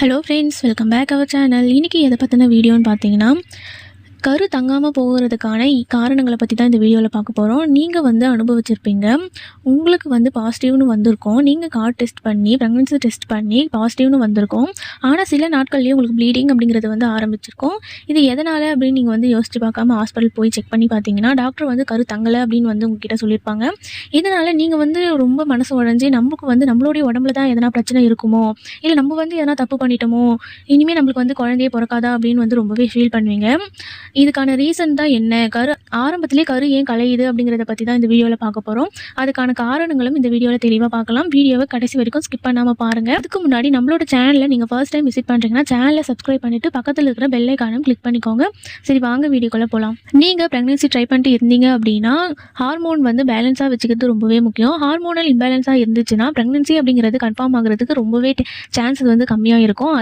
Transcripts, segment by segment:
Hello friends, welcome back our channel. இன்றைக்கி எதை பற்றின வீடியோன்னு பார்த்தீங்கன்னா, கரு தங்காமல் போகிறதுக்கான காரணங்களை பற்றி தான் இந்த வீடியோவில் பார்க்க போகிறோம். நீங்கள் அனுபவிச்சிருப்பீங்க. உங்களுக்கு பாசிட்டிவ்னு வந்திருக்கும். நீங்கள் கார்ட் டெஸ்ட் பண்ணி ப்ரெக்னன்சி டெஸ்ட் பண்ணி பாசிட்டிவ்னு வந்திருக்கும். ஆனால் சில நாட்கள்லேயே உங்களுக்கு ப்ளீடிங் அப்படிங்கிறது ஆரம்பிச்சிருக்கும். இது எதனால் அப்படின்னு நீங்கள் யோசிச்சு பார்க்காம ஹாஸ்பிட்டல் போய் செக் பண்ணி பார்த்தீங்கன்னா டாக்டர் கரு தங்கலை அப்படின்னு உங்ககிட்ட சொல்லியிருப்பாங்க. இதனால் நீங்கள் ரொம்ப மனசு உடைஞ்சி நமக்கு நம்மளுடைய உடம்புல தான் எதனா பிரச்சனை இருக்குமோ, இல்லை நம்ம எதனா தப்பு பண்ணிட்டோமோ, இனிமேல் நம்மளுக்கு குழந்தையே பிறக்காதா அப்படின்னு ரொம்பவே ஃபீல் பண்ணுவீங்க. இதுக்கான ரீசன் தான் என்ன, ஆரம்பத்திலே கரு ஏன் கலையுது அப்படிங்கிறத பற்றி தான் இந்த வீடியோவில் பார்க்க போகிறோம். அதுக்கான காரணங்களும் இந்த வீடியோவில் தெளிவாக பார்க்கலாம். வீடியோவை கடைசி வரைக்கும் ஸ்கிப் பண்ணாமல் பாருங்கள். அதுக்கு முன்னாடி நம்மளோட சேனலில் நீங்கள் ஃபர்ஸ்ட் டைம் விசிட் பண்ணுறீங்கன்னா சேனலை சப்ஸ்கிரைப் பண்ணிவிட்டு பக்கத்தில் இருக்கிற பெல் ஐகானும் கிளிக் பண்ணிக்கோங்க. சரி, வாங்க வீடியோக்குள்ளே போகலாம். நீங்கள் ப்ரெக்னன்சி ட்ரை பண்ணிட்டு இருந்தீங்க அப்படின்னா ஹார்மோன் பேலன்ஸாக வச்சுக்கிறது ரொம்பவே முக்கியம். ஹார்மோனல் இம்பேலன்ஸாக இருந்துச்சுன்னா ப்ரெக்னன்சி அப்படிங்கிறது கன்ஃபார்ம் ஆகிறதுக்கு ரொம்பவே சான்சஸ் கம்மியாக இருக்கும்.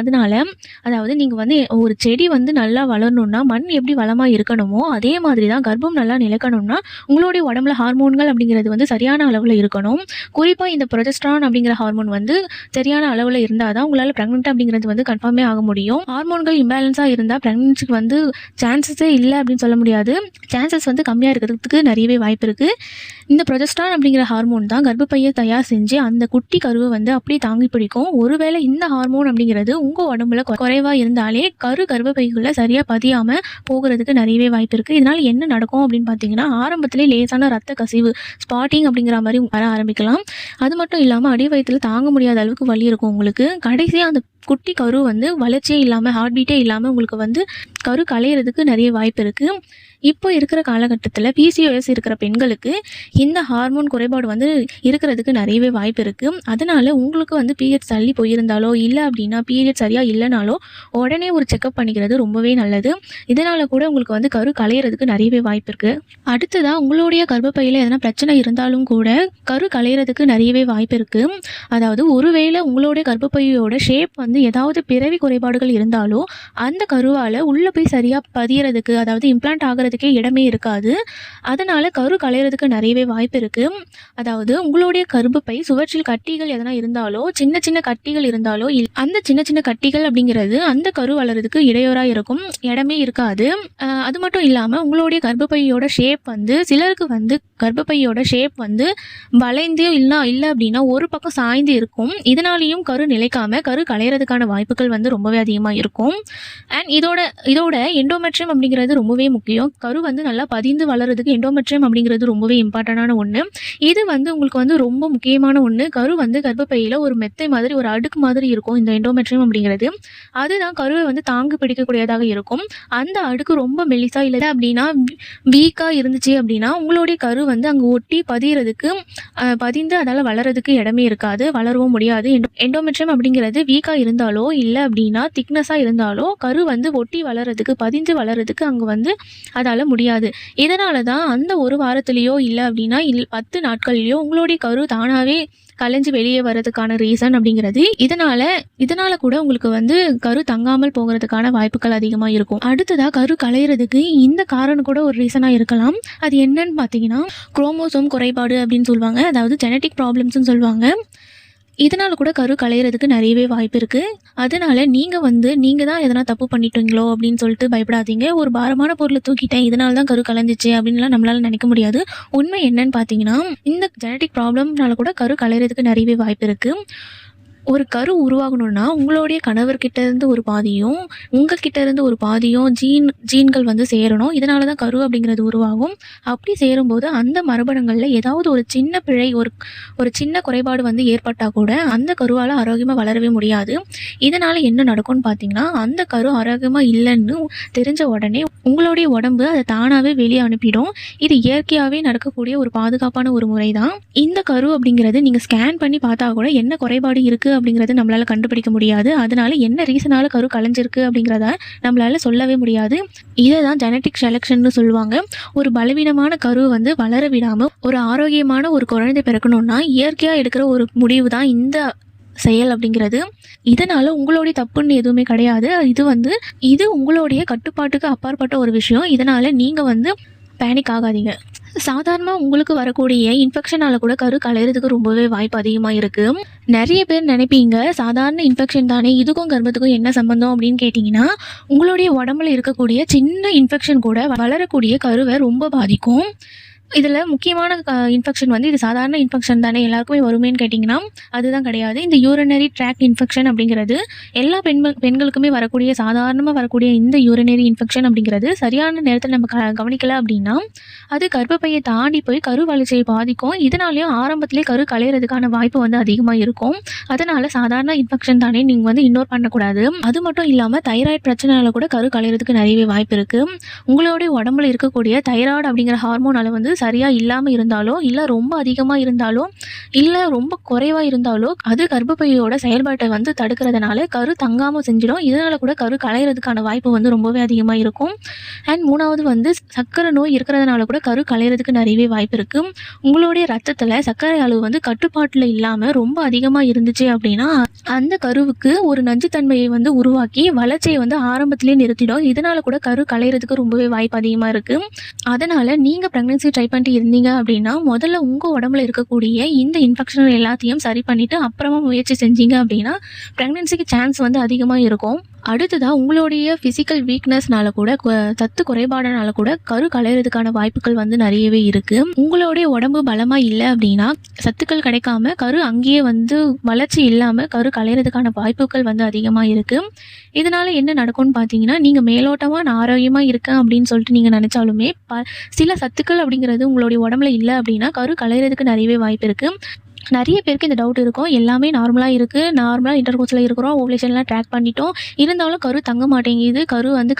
அதாவது நீங்கள் ஒரு செடி நல்லா வளரணுன்னா மண் எப்படி வளமாக இருக்கணுமோ அதே மாதிரி தான் கர்ப்பம் நல்லா நிலைக்கணும்னா உங்களுடைய உடம்புல ஹார்மோன்கள் அப்படிங்கிறது சரியான அளவில் இருக்கணும். குறிப்பாக இந்த ப்ரொஜெஸ்டரான் அப்படிங்கிற ஹார்மோன் சரியான அளவில் இருந்தால் தான் உங்களால் ப்ரெக்னென்ட் அப்படிங்கிறது கன்ஃபார்மே ஆக முடியும். ஹார்மோன்கள் இம்பேலன்ஸாக இருந்தால் ப்ரெக்னன்சிக்கு சான்சஸே இல்லை அப்படின்னு சொல்ல முடியாது. சான்சஸ் கம்மியாக இருக்கிறதுக்கு நிறையவே வாய்ப்பு இருக்குது. இந்த ப்ரொஜெஸ்டரான் அப்படிங்கிற ஹார்மோன் தான் கர்ப்பப்பையை தயார் செஞ்சு அந்த குட்டி கருவை அப்படியே தாங்கி பிடிக்கும். ஒருவேளை இந்த ஹார்மோன் அப்படிங்கிறது உங்கள் உடம்புல குறைவாக இருந்தாலே கர்ப்பப்பைக்குள்ளே சரியாக பதியாமல் போகிறதுக்கு நிறையவே வாய்ப்பு இருக்குது. இதனால் என்ன நடக்கும் அப்படின்னு பார்த்தீங்கன்னா, ஆரம்பத்திலே லேசான ரத்த கசிவு, ஸ்பாட்டிங் அப்படிங்கிற மாதிரி வர ஆரம்பிக்கலாம். அது மட்டும் இல்லாமல் அடி வயிற்றில் தாங்க முடியாத அளவுக்கு வலி இருக்கும் உங்களுக்கு. கடைசியாக அந்த குட்டி கரு வளர்ச்சியே இல்லாமல் ஹார்ட் பீட்டே இல்லாமல் உங்களுக்கு கரு கலையிறதுக்கு நிறைய வாய்ப்பு இருக்குது. இப்போ இருக்கிற காலகட்டத்தில் PCOS இருக்கிற பெண்களுக்கு இந்த ஹார்மோன் குறைபாடு இருக்கிறதுக்கு நிறையவே வாய்ப்பு இருக்குது. அதனால் உங்களுக்கு பீரியட்ஸ் தள்ளி போயிருந்தாலோ இல்லை அப்படின்னா பீரியட் சரியாக இல்லைனாலோ உடனே ஒரு செக்கப் பண்ணிக்கிறது ரொம்பவே நல்லது. இதனால் கூட உங்களுக்கு கரு கலையிறதுக்கு நிறையவே வாய்ப்பு இருக்குது. அடுத்ததாக உங்களுடைய கர்ப்பப்பையில் எதனா பிரச்சனை இருந்தாலும் கூட கரு கலையிறதுக்கு நிறையவே வாய்ப்பு இருக்குது. அதாவது ஒருவேளை உங்களுடைய கர்ப்பப்பையோட ஷேப் ஏதாவது பிறவி குறைபாடுகள் இருந்தாலோ அந்த கருவால் உள்ளே போய் சரியாக பதியறதுக்கு, அதாவது இம்ப்ளான்ட் ஆகிறதுக்கே இடமே இருக்காது. அதனால் கரு கலையிறதுக்கு நிறையவே வாய்ப்பு இருக்குது. அதாவது உங்களுடைய கர்ப்பப்பை சுவற்றில் கட்டிகள் எதனா இருந்தாலோ, சின்ன சின்ன கட்டிகள் இருந்தாலோ, அந்த சின்ன சின்ன கட்டிகள் அப்படிங்கிறது அந்த கரு வளர்கிறதுக்கு இடையூறாக இருக்கும், இடமே இருக்காது. அது மட்டும் இல்லாமல் உங்களுடைய கர்ப்பப்பையோட ஷேப் சிலருக்கு கர்ப்பப்பையோட ஷேப் வளைந்து இல்லை அப்படின்னா ஒரு பக்கம் சாய்ந்து இருக்கும். இதனாலேயும் கரு நிலைக்காமல் கரு கலையிறதுக்கான வாய்ப்புகள் ரொம்பவே அதிகமாக இருக்கும். அண்ட் இதோட எண்டோமெட்ரியம் அப்படிங்கிறது ரொம்பவே முக்கியம். கரு நல்லா பதிந்து வளர்கிறதுக்கு எண்டோமெட்ரியம் அப்படிங்கிறது ரொம்பவே இம்பார்ட்டண்டான ஒன்று. இது உங்களுக்கு ரொம்ப முக்கியமான ஒன்று. கரு கர்ப்பப்பையில் ஒரு மெத்தை மாதிரி, ஒரு அடுக்கு மாதிரி இருக்கும் இந்த எண்டோமெட்ரியம் அப்படிங்கிறது. அதுதான் கருவை தாங்கி பிடிக்கக்கூடியதாக இருக்கும். அந்த அடுக்கு ரொம்ப மெலிசா இல்லை அப்படின்னா வீக்காக இருந்துச்சு அப்படின்னா உங்களுடைய கரு அங்கே ஒட்டி பதிந்து அதால் வளர்கிறதுக்கு இடமே இருக்காது, வளரவும் முடியாது. எண்டோமெட்ரியம் அப்படிங்கிறது வீக்காக இருந்தாலோ இல்லை அப்படின்னா திக்னஸாக இருந்தாலோ கரு ஒட்டி வளர்கிறதுக்கு, பதிஞ்சு வளர்கிறதுக்கு அங்கே அதால் முடியாது. இதனால தான் அந்த ஒரு வாரத்துலேயோ இல்லை அப்படின்னா 10 நாட்கள்லையோ உங்களுடைய கரு தானாகவே கலைஞ்சு வெளியே வர்றதுக்கான ரீசன் அப்படிங்கிறது. இதனால கூட உங்களுக்கு கரு தங்காமல் போகிறதுக்கான வாய்ப்புகள் அதிகமாக இருக்கும். அடுத்ததாக கரு கலையிறதுக்கு இந்த காரணம் கூட ஒரு ரீசனாக இருக்கலாம். அது என்னன்னு பார்த்தீங்கன்னா, குரோமோசோம் குறைபாடு அப்படின்னு சொல்லுவாங்க, அதாவது ஜெனட்டிக் ப்ராப்ளம்ஸ்னு சொல்லுவாங்க. இதனால் கூட கரு கலையிறதுக்கு நிறையவே வாய்ப்பு இருக்குது. அதனால் நீங்கள் தான் எதனா தப்பு பண்ணிட்டீங்களோ அப்படின்னு சொல்லிட்டு பயப்படாதீங்க. ஒரு பாரமான பொருளை தூக்கிட்டேன் இதனால தான் கரு கலைஞ்சிச்சு அப்படின்லாம் நம்மளால் நினைக்க முடியாது. உண்மை என்னன்னு பார்த்தீங்கன்னா, இந்த ஜெனட்டிக் ப்ராப்ளம்னால கூட கரு கலையிறதுக்கு நிறையவே வாய்ப்பு இருக்குது. ஒரு கரு உருவாகணும்னா உங்களுடைய கணவர்கிட்ட இருந்து ஒரு பாதியும் உங்கள்கிட்ட இருந்து ஒரு பாதியும் ஜீன்கள் சேரணும். இதனால தான் கரு அப்படிங்கிறது உருவாகும். அப்படி சேரும்போது அந்த மரபணுங்களில் ஏதாவது ஒரு சின்ன பிழை, ஒரு சின்ன குறைபாடு ஏற்பட்டால் கூட அந்த கருவால் ஆரோக்கியமாக வளரவே முடியாது. இதனால் என்ன நடக்கும்னு பார்த்தீங்கன்னா, அந்த கரு ஆரோக்கியமாக இல்லைன்னு தெரிஞ்ச உடனே உங்களுடைய உடம்பு அதை தானாகவே வெளியே அனுப்பிடும். இது இயற்கையாகவே நடக்கக்கூடிய ஒரு பாதுகாப்பான ஒரு முறை தான். இந்த கரு அப்படிங்கிறது நீங்கள் ஸ்கேன் பண்ணி பார்த்தா கூட என்ன குறைபாடு இருக்குது அப்படிங்கிறது நம்மளால் கண்டுபிடிக்க முடியாது. அதனால என்ன ரீசனால கரு கலைஞ்சிருக்கு அப்படிங்கிறத நம்மளால் சொல்லவே முடியாது. இதை தான் ஜெனட்டிக் செலெக்ஷன்னு சொல்லுவாங்க. ஒரு பலவீனமான கரு வளர விடாமல் ஒரு ஆரோக்கியமான ஒரு குழந்தை பிறக்கணும்னா இயற்கையாக எடுக்கிற ஒரு முடிவு தான் இந்த செயல் அப்படிங்கிறது. இதனால் உங்களுடைய தப்புன்னு எதுவுமே கிடையாது. இது உங்களுடைய கட்டுப்பாட்டுக்கு அப்பாற்பட்ட ஒரு விஷயம். இதனால் நீங்கள் பேனிக் ஆகாதீங்க. சாதாரணமாக உங்களுக்கு வரக்கூடிய இன்ஃபெக்ஷனால் கூட கரு கலையிறதுக்கு ரொம்பவே வாய்ப்பு அதிகமாக இருக்குது. நிறைய பேர் நினைப்பீங்க, சாதாரண இன்ஃபெக்ஷன் தானே, இதுக்கும் கர்ப்பத்துக்கும் என்ன சம்மந்தம் அப்படின்னு கேட்டிங்கன்னா, உங்களுடைய உடம்புல இருக்கக்கூடிய சின்ன இன்ஃபெக்ஷன் கூட வளரக்கூடிய கருவை ரொம்ப பாதிக்கும். இதில் முக்கியமான இன்ஃபெக்ஷன் வந்து இது சாதாரண இன்ஃபெக்ஷன் தானே எல்லாருக்குமே வருமேன்னு கேட்டிங்கன்னா அதுதான் கிடையாது. இந்த யூரினரி ட்ராக்ட் இன்ஃபெக்ஷன் அப்படிங்கிறது எல்லா பெண்களுக்குமே வரக்கூடிய சாதாரணமாக வரக்கூடிய இந்த யூரினரி இன்ஃபெக்ஷன் அப்படிங்கிறது சரியான நேரத்தில் நம்ம கவனிக்கல அப்படின்னா அது கர்ப்பப்பையை தாண்டி போய் கரு வளர்ச்சியை பாதிக்கும். இதனாலேயும் ஆரம்பத்திலே கரு கலையிறதுக்கான வாய்ப்பு வந்து அதிகமாக இருக்கும். அதனால் சாதாரண இன்ஃபெக்ஷன் தானே நீங்கள் வந்து இக்னோர் பண்ணக்கூடாது. அது மட்டும் இல்லாமல் தைராய்டு பிரச்சனையால் கூட கரு கலையிறதுக்கு நிறையவே வாய்ப்பு இருக்குது. உங்களுடைய உடம்புல இருக்கக்கூடிய தைராய்டு அப்படிங்கிற ஹார்மோனால் வந்து சரியாக இல்லாமல் இருந்தாலோ இல்லை ரொம்ப அதிகமாக இருந்தாலோ இல்லை ரொம்ப குறைவாக இருந்தாலோ அது கர்ப்பப்பையோட செயல்பாட்டை வந்து தடுக்கிறதுனால கரு தங்காமல் செஞ்சிடும். இதனால் கூட கரு கலையிறதுக்கான வாய்ப்பு வந்து ரொம்பவே அதிகமாக இருக்கும். அண்ட் மூணாவது வந்து சர்க்கரை நோய் இருக்கிறதுனால கூட கரு கலையிறதுக்கு நிறையவே வாய்ப்பு இருக்குது. உங்களுடைய ரத்தத்தில் சர்க்கரை அளவு வந்து கட்டுப்பாட்டில் இல்லாமல் ரொம்ப அதிகமாக இருந்துச்சு அப்படின்னா அந்த கருவுக்கு ஒரு நஞ்சுத்தன்மையை வந்து உருவாக்கி வளர்ச்சியை வந்து ஆரம்பத்திலே நிறுத்திடும். இதனால் கூட கரு கலையிறதுக்கு ரொம்பவே வாய்ப்பு அதிகமாக இருக்குது. அதனால் நீங்கள் ப்ரெக்னென்சி ட்ரை பண்ணிட்டு இருந்தீங்க அப்படின்னா முதல்ல உங்கள் உடம்புல இருக்கக்கூடிய இந்த இன்ஃபெக்ஷன் எல்லாத்தையும் சரி பண்ணிவிட்டு அப்புறமா முயற்சி செஞ்சீங்க அப்படின்னா ப்ரெக்னென்சிக்கு சான்ஸ் வந்து அதிகமாக இருக்கும். அடுத்ததாக உங்களுடைய ஃபிசிக்கல் வீக்னஸ்னால கூட சத்து குறைபாடுனால கூட கரு கலையிறதுக்கான வாய்ப்புகள் வந்து நிறையவே இருக்குது. உங்களுடைய உடம்பு பலமாக இல்லை அப்படின்னா சத்துக்கள் கிடைக்காம கரு அங்கேயே வந்து வளர்ச்சி இல்லாமல் கரு கலையிறதுக்கான வாய்ப்புகள் வந்து அதிகமாக இருக்குது. இதனால் என்ன நடக்கும்னு பார்த்தீங்கன்னா நீங்கள் மேலோட்டமாக நான் ஆரோக்கியமாக இருக்கேன் அப்படின்னு சொல்லிட்டு நீங்கள் நினச்சாலுமே சில சத்துக்கள் அப்படிங்கிறது உங்களுடைய உடம்புல இல்லை அப்படின்னா கரு கலையிறதுக்கு நிறையவே வாய்ப்பு இருக்குது. நிறைய பேருக்கு இந்த டவுட் இருக்கும், எல்லாமே நார்மலாக இருக்குது, நார்மலாக இன்டர்கோர்ஸில் இருக்கிறோம், ஓவலேஷன்லாம் ட்ராக் பண்ணிட்டோம், இருந்தாலும் கரு தங்க மாட்டேங்குது, கரு வந்து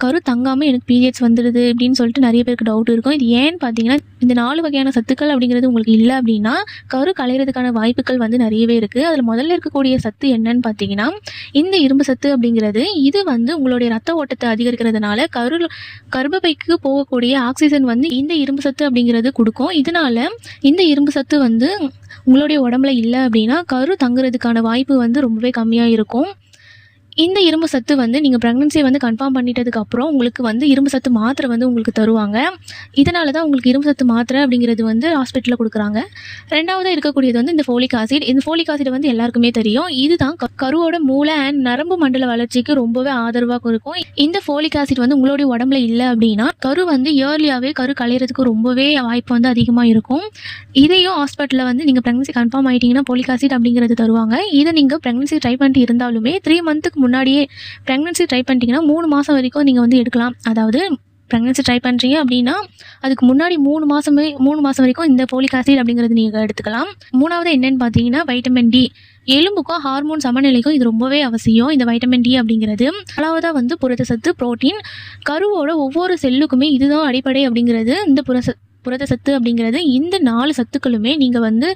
கரு தங்காமல் எனக்கு பீரியட்ஸ் வந்துடுது அப்படின்னு சொல்லிட்டு நிறைய பேருக்கு டவுட் இருக்கும். இது ஏன்னு பார்த்தீங்கன்னா இந்த 4 வகையான சத்துக்கள் அப்படிங்கிறது உங்களுக்கு இல்லை அப்படின்னா கரு கலையிறதுக்கான வாய்ப்புகள் வந்து நிறையவே இருக்குது. அதில் முதல்ல இருக்கக்கூடிய சத்து என்னன்னு பார்த்தீங்கன்னா இந்த இரும்பு சத்து அப்படிங்கிறது இது வந்து உங்களுடைய ரத்த ஓட்டத்தை அதிகரிக்கிறதுனால கர்ப்பப்பைக்கு போகக்கூடிய ஆக்சிஜன் வந்து இந்த இரும்பு சத்து அப்படிங்கிறது கொடுக்கும். இதனால் இந்த இரும்பு சத்து வந்து உங்களுடைய உடம்புல இல்லை அப்படின்னா கரு தங்குறதுக்கான வாய்ப்பு வந்து ரொம்பவே கம்மியாக இருக்கும். இந்த இரும்பு சத்து வந்து நீங்கள் ப்ரெக்னன்சியை வந்து கன்ஃபார்ம் பண்ணிட்டதுக்கப்புறம் உங்களுக்கு வந்து இரும்பு சத்து மாத்திரை வந்து உங்களுக்கு தருவாங்க. இதனால தான் உங்களுக்கு இரும்பு சத்து மாத்திரை அப்படிங்கிறது வந்து ஹாஸ்பிட்டலில் கொடுக்குறாங்க. ரெண்டாவது இருக்கக்கூடியது வந்து இந்த ஃபோலிக் ஆசிட். இந்த ஃபோலிக் ஆசிட் வந்து எல்லாருக்குமே தெரியும், இதுதான் கருவோட மூளை அண்ட் நரம்பு மண்டல வளர்ச்சிக்கு ரொம்பவே ஆதரவாக இருக்கும். இந்த ஃபோலிக் ஆசிட் வந்து உங்களுடைய உடம்புல இல்லை அப்படின்னா கரு வந்து இயர்லியாகவே கரு கலையிறதுக்கு ரொம்பவே வாய்ப்பு வந்து அதிகமாக இருக்கும். இதையும் ஹாஸ்பிட்டலில் வந்து நீங்கள் ப்ரெக்னன்சி கன்ஃபார்ம் ஆகிட்டிங்கன்னா ஃபோலிக் ஆசிட் அப்படிங்கிறது தருவாங்க. இதை நீங்கள் ப்ரெக்னன்சி ட்ரை பண்ணிட்டு இருந்தாலுமே 3 மந்த்துக்கு முன்னாடியே ப்ரெக்னன்சி ட்ரை பண்ணிட்டீங்கன்னா 3 மாதம் வரைக்கும் நீங்கள் வந்து எடுக்கலாம். அதாவது ப்ரெக்னன்சி ட்ரை பண்ணுறீங்க அப்படின்னா அதுக்கு முன்னாடி 3 மாதம் வரைக்கும் இந்த ஃபோலிக் ஆசிட் அப்படிங்கிறது நீங்கள் எடுத்துக்கலாம். மூணாவது என்னென்னு பார்த்தீங்கன்னா வைட்டமின் டி. எலும்புக்கும் ஹார்மோன் சமநிலைக்கும் இது ரொம்பவே அவசியம் இந்த வைட்டமின் டி அப்படிங்கிறது. நாலாவதாக வந்து புரதச்சத்து புரோட்டீன். கருவோட ஒவ்வொரு செல்லுக்குமே இதுதான் அடிப்படை அப்படிங்கிறது இந்த புரதச்சத்து அப்படிங்கிறது. இந்த 4 சத்துக்களுமே நீங்கள் வந்து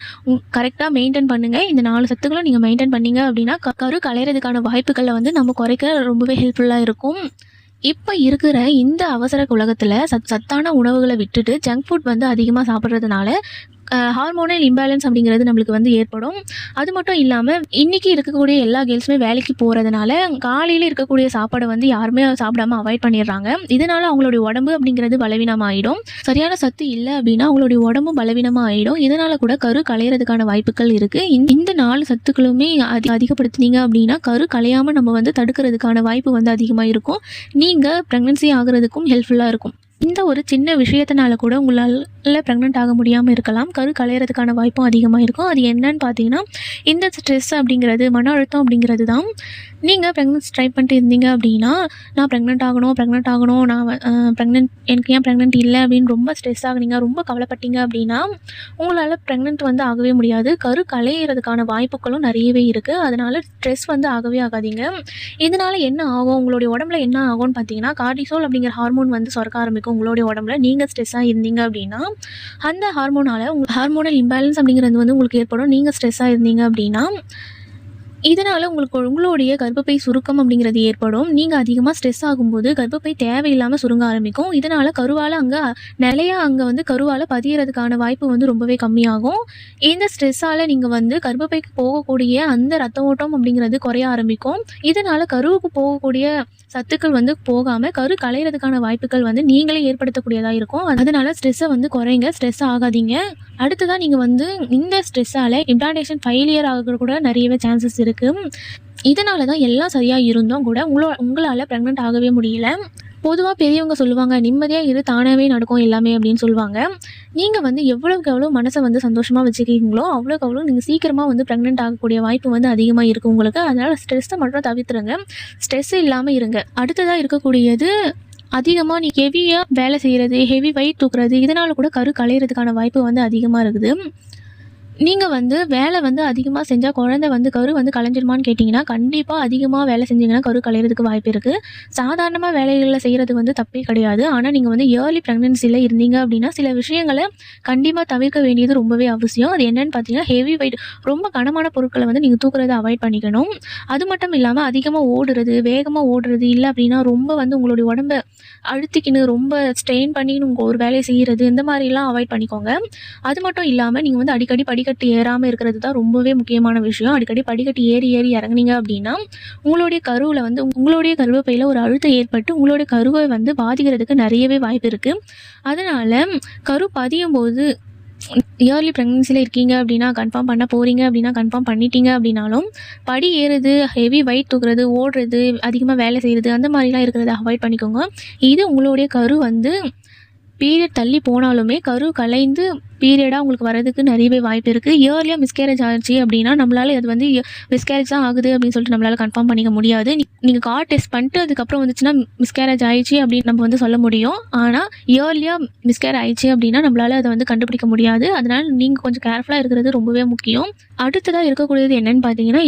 கரெக்டாக மெயின்டைன் பண்ணுங்கள். இந்த 4 சத்துக்களும் நீங்கள் மெயின்டைன் பண்ணீங்க அப்படின்னா கரு கலையிறதுக்கான வாய்ப்புகளை வந்து நம்ம குறைக்க ரொம்பவே ஹெல்ப்ஃபுல்லாக இருக்கும். இப்போ இருக்கிற இந்த அவசர உலகத்தில் சத்தான உணவுகளை விட்டுட்டு ஜங்க் ஃபுட் வந்து அதிகமாக சாப்பிட்றதுனால ஹார்மோனல் இம்பேலன்ஸ் அப்படிங்கிறது நம்மளுக்கு வந்து ஏற்படும். அது மட்டும் இல்லாமல் இன்றைக்கி இருக்கக்கூடிய எல்லா கேர்ள்ஸுமே வேலைக்கு போகிறதுனால காலையில் இருக்கக்கூடிய சாப்பாடை வந்து யாருமே சாப்பிடாம அவாய்ட் பண்ணிடுறாங்க. இதனால் அவங்களுடைய உடம்பு அப்படிங்கிறது பலவீனமாக ஆகிடும். சரியான சத்து இல்லை அப்படின்னா அவங்களுடைய உடம்பும் பலவீனமாக ஆகிடும். இதனால் கூட கரு கலையிறதுக்கான வாய்ப்புகள் இருக்குது. இந்த 4 சத்துக்களுமே அதிகப்படுத்தினீங்க அப்படின்னா கரு கலையாமல் நம்ம வந்து தடுக்கிறதுக்கான வாய்ப்பு வந்து அதிகமாக இருக்கும். நீங்கள் ப்ரெக்னன்சி ஆகிறதுக்கும் ஹெல்ப்ஃபுல்லாக இருக்கும். இந்த ஒரு சின்ன விஷயத்தினால கூட உங்களால் ப்ரெக்னென்ட் ஆக முடியாமல் இருக்கலாம். கரு கலையிறதுக்கான வாய்ப்பும் அதிகமாக இருக்கும். அது என்னன்னு பார்த்தீங்கன்னா இந்த ஸ்ட்ரெஸ் அப்படிங்கிறது, மன அழுத்தம் அப்படிங்கிறது தான். நீங்கள் ப்ரெக்னன்சி ட்ரை பண்ணிட்டு இருந்தீங்க அப்படின்னா நான் ப்ரெக்னென்ட் ஆகணும், நான் எனக்கு ஏன் ப்ரெக்னென்ட் இல்லை அப்படின்னு ரொம்ப ஸ்ட்ரெஸ் ஆகுனீங்க, ரொம்ப கவலைப்பட்டீங்க அப்படின்னா உங்களால் ப்ரெக்னென்ட் வந்து ஆகவே முடியாது. கரு கலையிறதுக்கான வாய்ப்புகளும் நிறையவே இருக்குது. அதனால் ஸ்ட்ரெஸ் வந்து ஆகவே ஆகாதீங்க. இதனால் என்ன ஆகும், உங்களுடைய உடம்புல என்ன ஆகும்னு பார்த்தீங்கன்னா கார்டிசோல் அப்படிங்கிற ஹார்மோன் வந்து சுரக்க ஆரம்பிக்கும். உங்களுடைய உடம்புல நீங்கள் ஸ்ட்ரெஸ்ஸாக இருந்தீங்க அப்படின்னா அந்த ஹார்மோனல் இம்பேலன்ஸ் அப்படிங்கிறது வந்து உங்களுக்கு ஏற்படும். நீங்கள் ஸ்ட்ரெஸ்ஸாக இருந்தீங்க அப்படின்னா இதனால் உங்களுடைய கர்ப்பப்பை சுருக்கம் அப்படிங்கிறது ஏற்படும். நீங்கள் அதிகமாக ஸ்ட்ரெஸ் ஆகும்போது கர்ப்பப்பை தேவையில்லாமல் சுருங்க ஆரம்பிக்கும். இதனால் கருவால் அங்கே வந்து கருவால் பதியறதுக்கான வாய்ப்பு வந்து ரொம்பவே கம்மியாகும். இந்த ஸ்ட்ரெஸ்ஸால் நீங்கள் வந்து கர்ப்பப்பைக்கு போகக்கூடிய அந்த ரத்த ஓட்டம் அப்படிங்கிறது குறைய ஆரம்பிக்கும். இதனால் கருவுக்கு போகக்கூடிய சத்துக்கள் வந்து போகாமல் கரு களையிறதுக்கான வாய்ப்புகள் வந்து நீங்களே ஏற்படுத்தக்கூடியதாக இருக்கும். அதனால் ஸ்ட்ரெஸ்ஸை வந்து குறைங்க, ஸ்ட்ரெஸ் ஆகாதீங்க. அடுத்ததாக நீங்கள் வந்து இந்த ஸ்ட்ரெஸ்ஸால் இம்ப்ளான்டேஷன் ஃபெயிலியர் ஆக கூட நிறையவே சான்சஸ் இருக்குது. இதனால தான் எல்லாம் சரியாக இருந்தும் கூட உங்களால் ப்ரெக்னென்ட் ஆகவே முடியல. பொதுவாக பெரியவங்க சொல்லுவாங்க, நிம்மதியாக இரு, தானாகவே நடக்கும் எல்லாமே அப்படின்னு சொல்லுவாங்க. நீங்கள் வந்து எவ்வளோக்கு எவ்வளோ மனசை வந்து சந்தோஷமாக வச்சுக்கிங்களோ அவ்வளோக்கு அவ்வளோ நீங்கள் சீக்கிரமாக வந்து ப்ரெக்னென்ட் ஆகக்கூடிய வாய்ப்பு வந்து அதிகமாக இருக்குது உங்களுக்கு. அதனால் ஸ்ட்ரெஸ்ஸை மட்டும் தவிர்த்துருங்க, ஸ்ட்ரெஸ் இல்லாமல் இருங்க. அடுத்ததாக இருக்கக்கூடியது அதிகமாக நீ ஹெவியாக வேலை செய்கிறது, ஹெவி வெயிட் தூக்குறது, இதனால் கூட கரு களையிறதுக்கான வாய்ப்பு வந்து அதிகமாக இருக்குது. நீங்கள் வந்து வேலை வந்து அதிகமாக செஞ்சால் குழந்தை வந்து கரு வந்து கலைஞ்சிருமான்னு கேட்டிங்கன்னா, கண்டிப்பாக அதிகமாக வேலை செஞ்சிங்கன்னா கரு கலையிறதுக்கு வாய்ப்பு இருக்குது. சாதாரணமாக வேலைகளில் செய்கிறது வந்து தப்பே கிடையாது. ஆனால் நீங்கள் வந்து இயர்லி ப்ரெக்னென்சியில் இருந்தீங்க அப்படின்னா சில விஷயங்களை கண்டிப்பாக தவிர்க்க வேண்டியது ரொம்பவே அவசியம். அது என்னென்னு பார்த்தீங்கன்னா, ஹெவி வெயிட், ரொம்ப கனமான பொருட்களை வந்து நீங்கள் தூக்குறதை அவாய்ட் பண்ணிக்கணும். அது மட்டும் இல்லாமல் அதிகமாக ஓடுறது, வேகமாக ஓடுறது, இல்லை அப்படின்னா ரொம்ப வந்து உங்களுடைய உடம்பை அழுத்திக்கின்னு ரொம்ப ஸ்ட்ரெயின் பண்ணின்னு ஒரு வேலையை செய்கிறது, இந்த மாதிரிலாம் அவாய்ட் பண்ணிக்கோங்க. அது மட்டும் இல்லாமல் நீங்கள் வந்து அடிக்கடி படிக்கட்டு ஏறாமல் இருக்கிறது தான் ரொம்பவே முக்கியமான விஷயம். அடிக்கடி படிக்கட்டு ஏறி இறங்குனீங்க அப்படின்னா உங்களுடைய கருவில் வந்து உங்களுடைய கருவப்பையில் ஒரு அழுத்தம் ஏற்பட்டு உங்களுடைய கருவை வந்து பாதிக்கிறதுக்கு நிறையவே வாய்ப்பு இருக்குது. அதனால் கரு பதியும் போது இயர்லி ப்ரெக்னன்சியில் இருக்கீங்க அப்படின்னா, கன்ஃபார்ம் பண்ண போகிறீங்க அப்படின்னா, கன்ஃபார்ம் பண்ணிட்டீங்க அப்படின்னாலும் படி ஏறுறது, ஹெவி வெயிட் தூக்குறது, ஓடுறது, அதிகமாக வேலை செய்கிறது, அந்த மாதிரிலாம் இருக்கிறத அவாய்ட் பண்ணிக்கோங்க. இது உங்களுடைய கரு வந்து பீரியட் தள்ளி போனாலுமே கரு கலைந்து பீரியடாக உங்களுக்கு வரதுக்கு நிறையவே வாய்ப்பு இருக்குது. இயர்லியாக மிஸ்கேரேஜ் ஆச்சு அப்படின்னா நம்மளால் அது வந்து மிஸ்கேரேஜ் தான் ஆகுது அப்படின்னு சொல்லிட்டு நம்மளால் கன்ஃபார்ம் பண்ணிக்க முடியாது. நீங்கள் கார் டெஸ்ட் பண்ணிட்டு அதுக்கப்புறம் வந்துச்சுன்னா மிஸ்கேரேஜ் ஆயிடுச்சு அப்படின்னு நம்ம வந்து சொல்ல முடியும். ஆனால் இயர்லியாக மிஸ்கேரேஜ் ஆயிடுச்சு அப்படின்னா நம்மளால் அதை வந்து கண்டுபிடிக்க முடியாது. அதனால் நீங்கள் கொஞ்சம் கேர்ஃபுல்லாக இருக்கிறது ரொம்பவே முக்கியம். அடுத்ததாக இருக்கக்கூடியது என்னென்னு பார்த்தீங்கன்னா,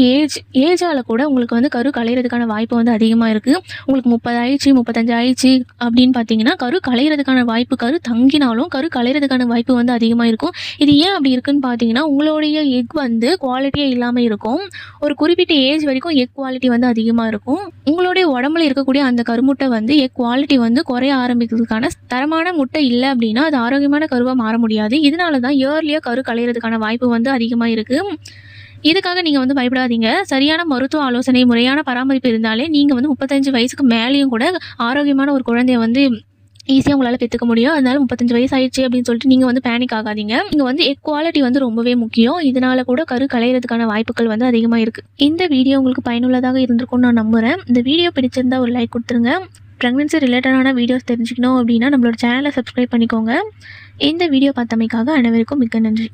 ஏஜால் கூட உங்களுக்கு வந்து கரு களையிறதுக்கான வாய்ப்பு வந்து அதிகமாக இருக்குது. உங்களுக்கு 30 ஆயிடுச்சு, 35 ஆயிடுச்சு அப்படின்னு பார்த்தீங்கன்னா கரு களையிறதுக்கான வாய்ப்பு, கரு தங்கினாலும் கரு களையிறதுக்கான வாய்ப்பு வந்து அதிகமாக இருக்கும். இது ஏன் அப்படி இருக்குன்னு பார்த்தீங்கன்னா, உங்களுடைய எக் வந்து குவாலிட்டியாக இல்லாமல் இருக்கும். ஒரு குறிப்பிட்ட ஏஜ் வரைக்கும் எக் குவாலிட்டி வந்து அதிகமாக இருக்கும். உங்களுடைய உடம்புல இருக்கக்கூடிய அந்த கருமுட்டை வந்து எக் குவாலிட்டி வந்து குறைய ஆரம்பிக்கிறதுக்கான தரமான முட்டை இல்லை அப்படின்னா அது ஆரோக்கியமான கருவாக மாற முடியாது. இதனால தான் இயர்லியாக கரு களையிறதுக்கான வாய்ப்பு வந்து அதிகமாக இருக்குது. இதுக்காக நீங்கள் வந்து பயப்படாதீங்க. சரியான மருத்துவ ஆலோசனை, முறையான பராமரிப்பு இருந்தாலே நீங்கள் வந்து 35 வயசுக்கு மேலேயும் கூட ஆரோக்கியமான ஒரு குழந்தைய வந்து ஈஸியாக உங்களால் பெற்றுக்க முடியும். அதனால் 35 வயசு ஆயிடுச்சு அப்படின்னு சொல்லிட்டு நீங்கள் வந்து பேனிக் ஆகாதீங்க. நீங்கள் வந்து எக் குவாலிட்டி வந்து ரொம்பவே முக்கியம். இதனால் கூட கரு களையிறதுக்கான வாய்ப்புகள் வந்து அதிகமாக இருக்குது. இந்த வீடியோ உங்களுக்கு பயனுள்ளதாக இருந்திருக்கும்னு நான் நம்புகிறேன். இந்த வீடியோ பிடிச்சிருந்தா ஒரு லைக் கொடுத்துருங்க. ப்ரெக்னன்சி ரிலேட்டடான வீடியோஸ் தெரிஞ்சுக்கணும் அப்படின்னா நம்மளோட சேனலை சப்ஸ்கிரைப் பண்ணிக்கோங்க. இந்த வீடியோ பார்த்தமைக்காக அனைவருக்கும் மிக்க நன்றி.